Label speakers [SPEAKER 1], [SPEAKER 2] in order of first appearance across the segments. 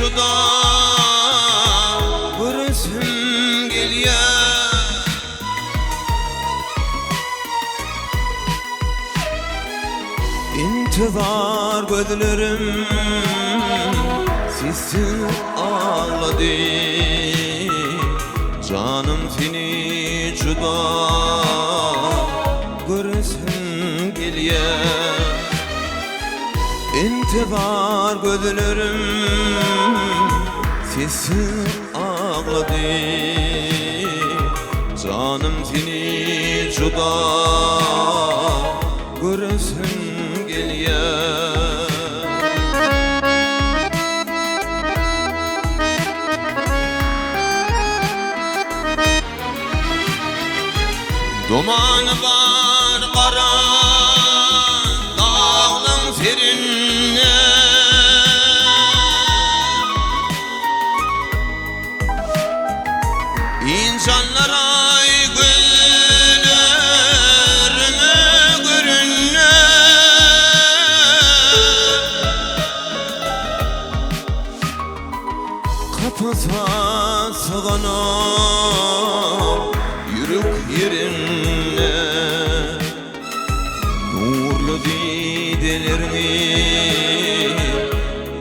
[SPEAKER 1] juda görürsün gelýär. İntizar gözlerim sizsiz ağladı, canım seni juda görürsün gelýär. İntizar gözlerim sizsiz ağladı, canım seni juda görürsün gelýär. Duman var qara dağlaň serinde, insanlar ay güllerine görünne. Kapasa sığanıp yürük yerine, nurlu didelerini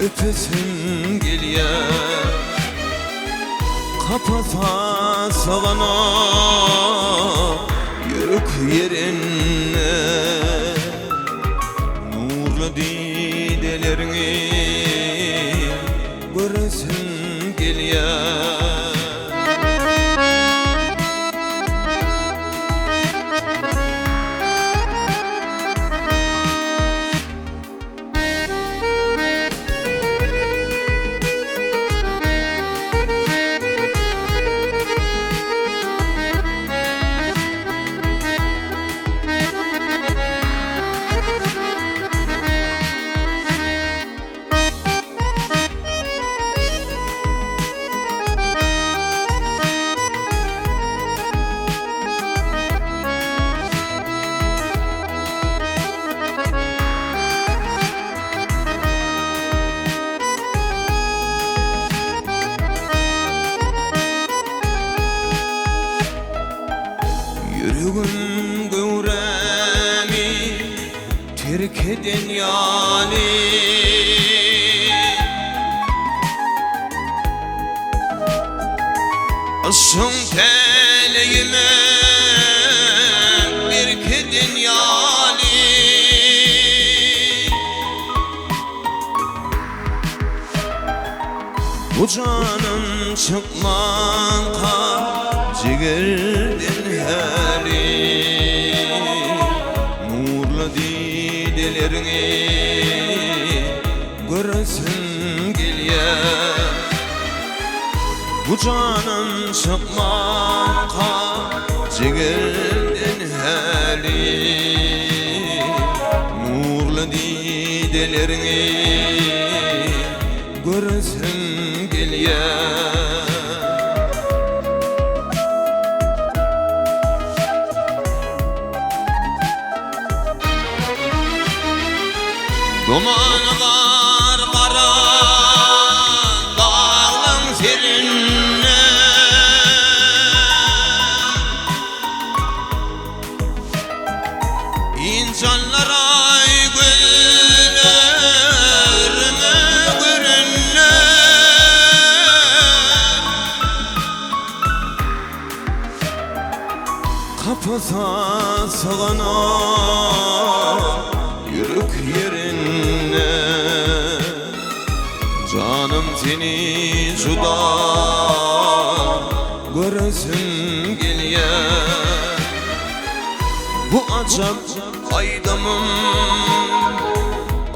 [SPEAKER 1] öpesin gelýär. Kapasa sığanıp yürük yerine, nurlu didelerini görürsün gelýär. Yüreğim gövremi terk eden yani, aşkın teleğime bir kedin yani. Bu canım çıkman cigerden hali, nurlu didelerini görürsün gelýär. Bu canım çıkman cigerden hali, nurlu didelerini görürsün gelýär. Duman var qara dağlaň serinde, insanlar ay güllerine görünne. Kapasa sığanıp yürük yerine, canım seni juda görürsün gelýär. Bu acap aydamım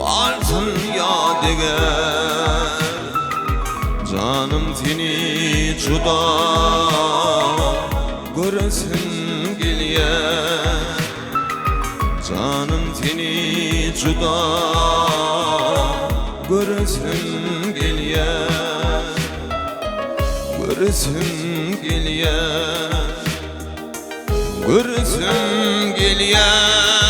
[SPEAKER 1] altın yadigar, canım seni juda görürsün gelýär. Canım seni juda görürsün gelýär. Görürsün gelýär. Görürsün gelýär.